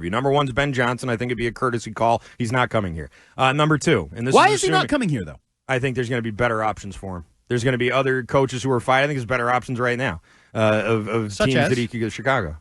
Number one's Ben Johnson. I think it'd be a courtesy call. He's not coming here. Number two, and this Why is is he not coming here, though? I think there's going to be better options for him. There's going to be other coaches who are fighting. I think there's better options right now of teams that he could go to Chicago.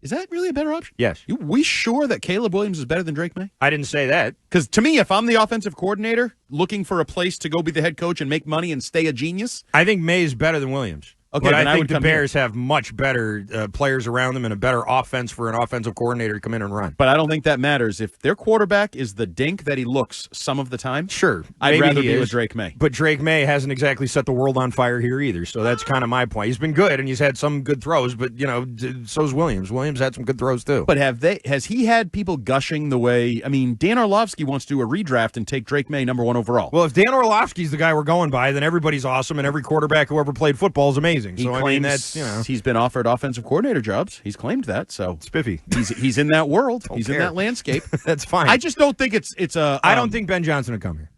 Is that really a better option? Yes. We sure that Caleb Williams is better than Drake May? I didn't say that. Because to me, if I'm the offensive coordinator looking for a place to go be the head coach and make money and stay a genius, I think May is better than Williams. Okay, but then I think would the Bears have much better players around them and a better offense for an offensive coordinator to come in and run. But I don't think that matters. If their quarterback is the dink that he looks some of the time, sure, I'd rather be with Drake May. But Drake May hasn't exactly set the world on fire here either, so that's kind of my point. He's been good, and he's had some good throws, but, so's Williams. Williams had some good throws, too. But has he had people gushing the way, Dan Orlovsky wants to do a redraft and take Drake May number 1 overall. Well, if Dan Orlovsky's the guy we're going by, then everybody's awesome, and every quarterback who ever played football is amazing. He claims he's been offered offensive coordinator jobs. He's claimed that, so spiffy. He's in that world. He's in that landscape. That's fine. I just don't think it's a. I don't think Ben Johnson would come here.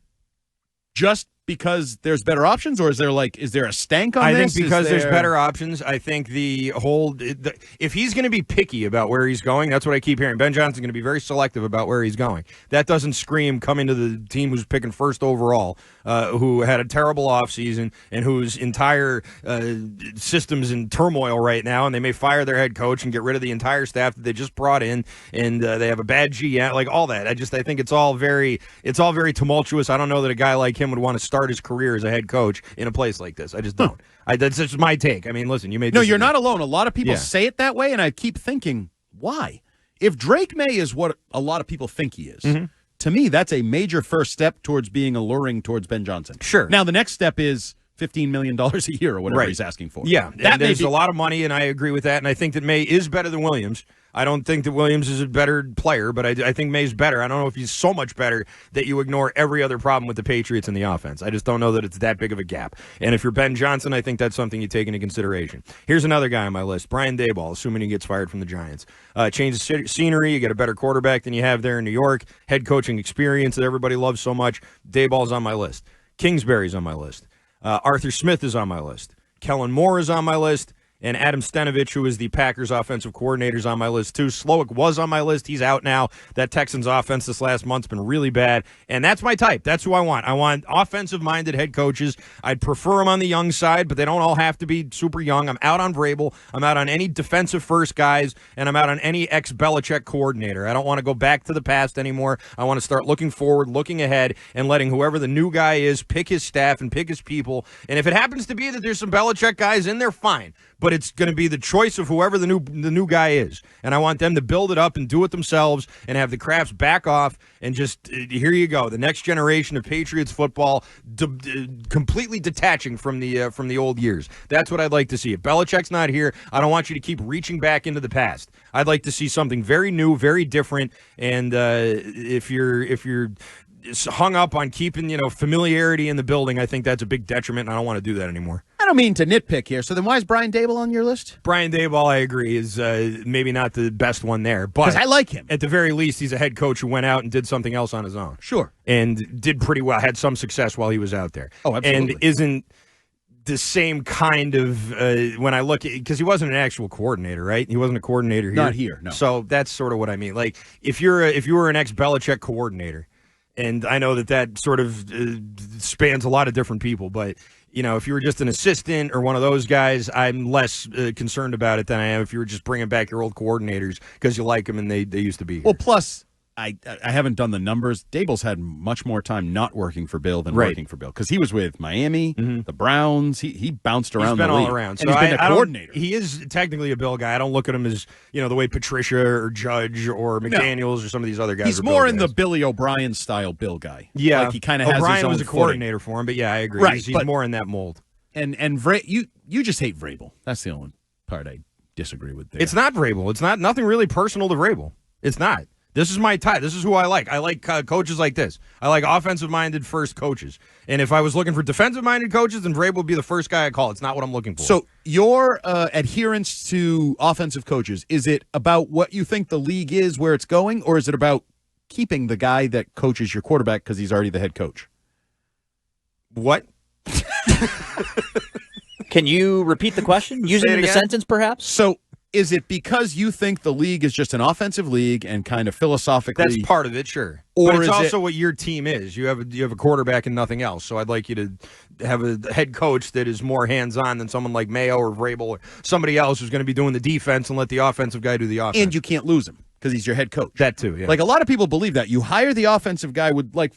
Just because there's better options, or is there a stank on this? I think because there's better options. I think if he's going to be picky about where he's going, that's what I keep hearing. Ben Johnson's going to be very selective about where he's going. That doesn't scream coming to the team who's picking first overall, who had a terrible offseason and whose entire system's in turmoil right now, and they may fire their head coach and get rid of the entire staff that they just brought in, and they have a bad GM, like all that. I think it's all very tumultuous. I don't know that a guy like him would want to start his career as a head coach in a place like this. I just don't. That's just my take. Listen, you may disagree. No, you're not alone. A lot of people say it that way, and I keep thinking, why? If Drake May is what a lot of people think he is, to me, that's a major first step towards being alluring towards Ben Johnson. Sure. Now, the next step is $15 million a year or whatever he's asking for. Yeah, there's a lot of money, and I agree with that, and I think that May is better than Williams. I don't think that Williams is a better player, but I think May's better. I don't know if he's so much better that you ignore every other problem with the Patriots in the offense. I just don't know that it's that big of a gap. And if you're Ben Johnson, I think that's something you take into consideration. Here's another guy on my list, Brian Daboll, assuming he gets fired from the Giants. Change the scenery, you get a better quarterback than you have there in New York, head coaching experience that everybody loves so much. Daboll's on my list. Kingsbury's on my list. Arthur Smith is on my list. Kellen Moore is on my list. And Adam Stenavich, who is the Packers offensive coordinator, is on my list, too. Slowick was on my list. He's out now. That Texans offense this last month's been really bad. And that's my type. That's who I want. I want offensive-minded head coaches. I'd prefer them on the young side, but they don't all have to be super young. I'm out on Vrabel. I'm out on any defensive-first guys, and I'm out on any ex-Belichick coordinator. I don't want to go back to the past anymore. I want to start looking forward, looking ahead, and letting whoever the new guy is pick his staff and pick his people. And if it happens to be that there's some Belichick guys in there, fine. But it's going to be the choice of whoever the new guy is. And I want them to build it up and do it themselves and have the Crafts back off and just, here you go, the next generation of Patriots football completely detaching from the old years. That's what I'd like to see. If Belichick's not here, I don't want you to keep reaching back into the past. I'd like to see something very new, very different, and if you're hung up on keeping, familiarity in the building, I think that's a big detriment, and I don't want to do that anymore. I don't mean to nitpick here. So then why is Brian Daboll on your list? Brian Daboll, I agree, is maybe not the best one there. But I like him. At the very least, he's a head coach who went out and did something else on his own. Sure. And did pretty well, had some success while he was out there. Oh, absolutely. And isn't the same kind of, when I look at, because he wasn't an actual coordinator, right? He wasn't a coordinator here. Not here, no. So that's sort of what I mean. Like, if you were an ex-Belichick coordinator, and I know that sort of spans a lot of different people, but if you were just an assistant or one of those guys, I'm less concerned about it than I am if you were just bringing back your old coordinators because you like them and they used to be here. Well, plus, I haven't done the numbers. Daboll's had much more time not working for Bill than working for Bill because he was with Miami, the Browns. He bounced around the league. He's been all around. And he's been a coordinator. He is technically a Bill guy. I don't look at him as, the way Patricia or Judge or McDaniels or some of these other guys He's are more Bill in guys. the Billy O'Brien style Bill guy. Yeah. Like he kind of has O'Brien his own was a coordinator for him, but yeah, I agree. Right, He's more in that mold. And you just hate Vrabel. That's the only part I disagree with there. It's not Vrabel. It's nothing really personal to Vrabel. It's not. This is my type. This is who I like. I like coaches like this. I like offensive-minded first coaches. And if I was looking for defensive-minded coaches, then Vrabel would be the first guy I call. It's not what I'm looking for. So your adherence to offensive coaches, is it about what you think the league is, where it's going, or is it about keeping the guy that coaches your quarterback because he's already the head coach? What? Can you repeat the question? Use it in a sentence, perhaps? So Is it because you think the league is just an offensive league and kind of philosophically? That's part of it, sure. Or but it's is also what your team is. You have a quarterback and nothing else. So I'd like you to have a head coach that is more hands-on than someone like Mayo or Vrabel or somebody else who's going to be doing the defense and let the offensive guy do the offense. And you can't lose him because he's your head coach. That too, yeah. Like a lot of people believe that. You hire the offensive guy with, like,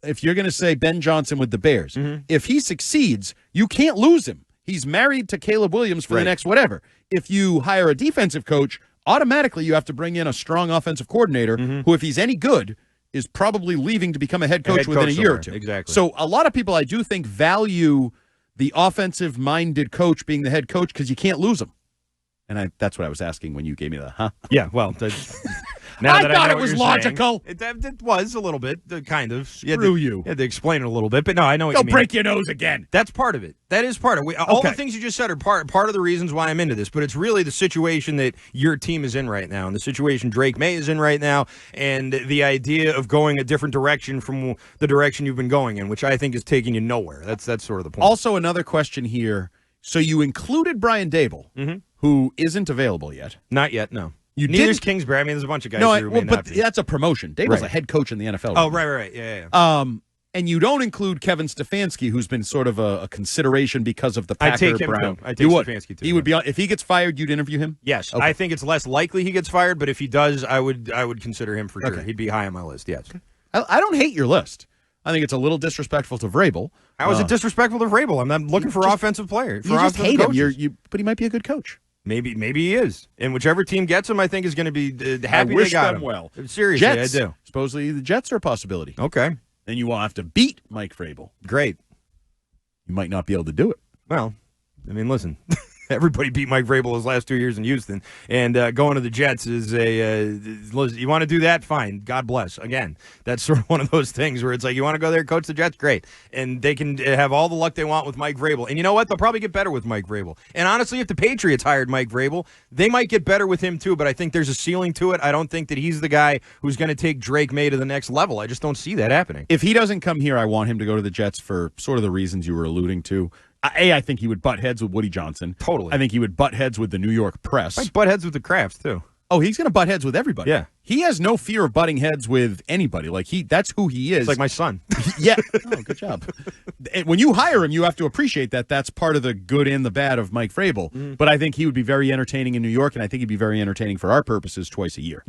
if you're going to say Ben Johnson with the Bears, if he succeeds, you can't lose him. He's married to Caleb Williams for the next whatever. If you hire a defensive coach, automatically you have to bring in a strong offensive coordinator who, if he's any good, is probably leaving to become a head coach within a year or two. Exactly. So a lot of people, I do think, value the offensive-minded coach being the head coach because you can't lose him. And that's what I was asking when you gave me the huh. Yeah, well, now I thought it was logical. It was a little bit, kind of. Screw you. You had to explain it a little bit, but no, I know what Don't you mean. break your nose again. That's part of it. That is part of it. All the things you just said are part of the reasons why I'm into this, but it's really the situation that your team is in right now and the situation Drake May is in right now and the idea of going a different direction from the direction you've been going in, which I think is taking you nowhere. That's sort of the point. Also, another question here. So you included Brian Dable, who isn't available yet. Not yet, no. Neither's Kingsbury. I mean, there's a bunch of guys who may not be. That's a promotion. Dable's a head coach in the NFL. Oh, right. Yeah. And you don't include Kevin Stefanski, who's been sort of a consideration because of the Packer I take him Brown. too. I take Stefanski too. He would be on, if he gets fired, you'd interview him? Yes. Okay. I think it's less likely he gets fired, but if he does, I would consider him for sure. He'd be high on my list, yes. Okay. I don't hate your list. I think it's a little disrespectful to Vrabel. How is it disrespectful to Vrabel? I'm not looking for offensive player. You just hate him. But he might be a good coach. Maybe he is. And whichever team gets him, I think is going to be happy they got them him. Well. Seriously, Jets, I do. Supposedly the Jets are a possibility. Okay. Then you will have to beat Mike Vrabel. Great. You might not be able to do it. Well, I mean, listen. Everybody beat Mike Vrabel his last 2 years in Houston, and going to the Jets is you want to do that? Fine, God bless. Again, that's sort of one of those things where it's like you want to go there, coach the Jets, great, and they can have all the luck they want with Mike Vrabel. And you know what? They'll probably get better with Mike Vrabel. And honestly, if the Patriots hired Mike Vrabel, they might get better with him too. But I think there's a ceiling to it. I don't think that he's the guy who's going to take Drake May to the next level. I just don't see that happening. If he doesn't come here, I want him to go to the Jets for sort of the reasons you were alluding to. I think he would butt heads with Woody Johnson. Totally. I think he would butt heads with the New York press. Might butt heads with the Kraft, too. Oh, he's going to butt heads with everybody. Yeah. He has no fear of butting heads with anybody. That's who he is. It's like my son. Yeah. Oh, good job. When you hire him, you have to appreciate that. That's part of the good and the bad of Mike Vrabel. But I think he would be very entertaining in New York, and I think he'd be very entertaining for our purposes twice a year.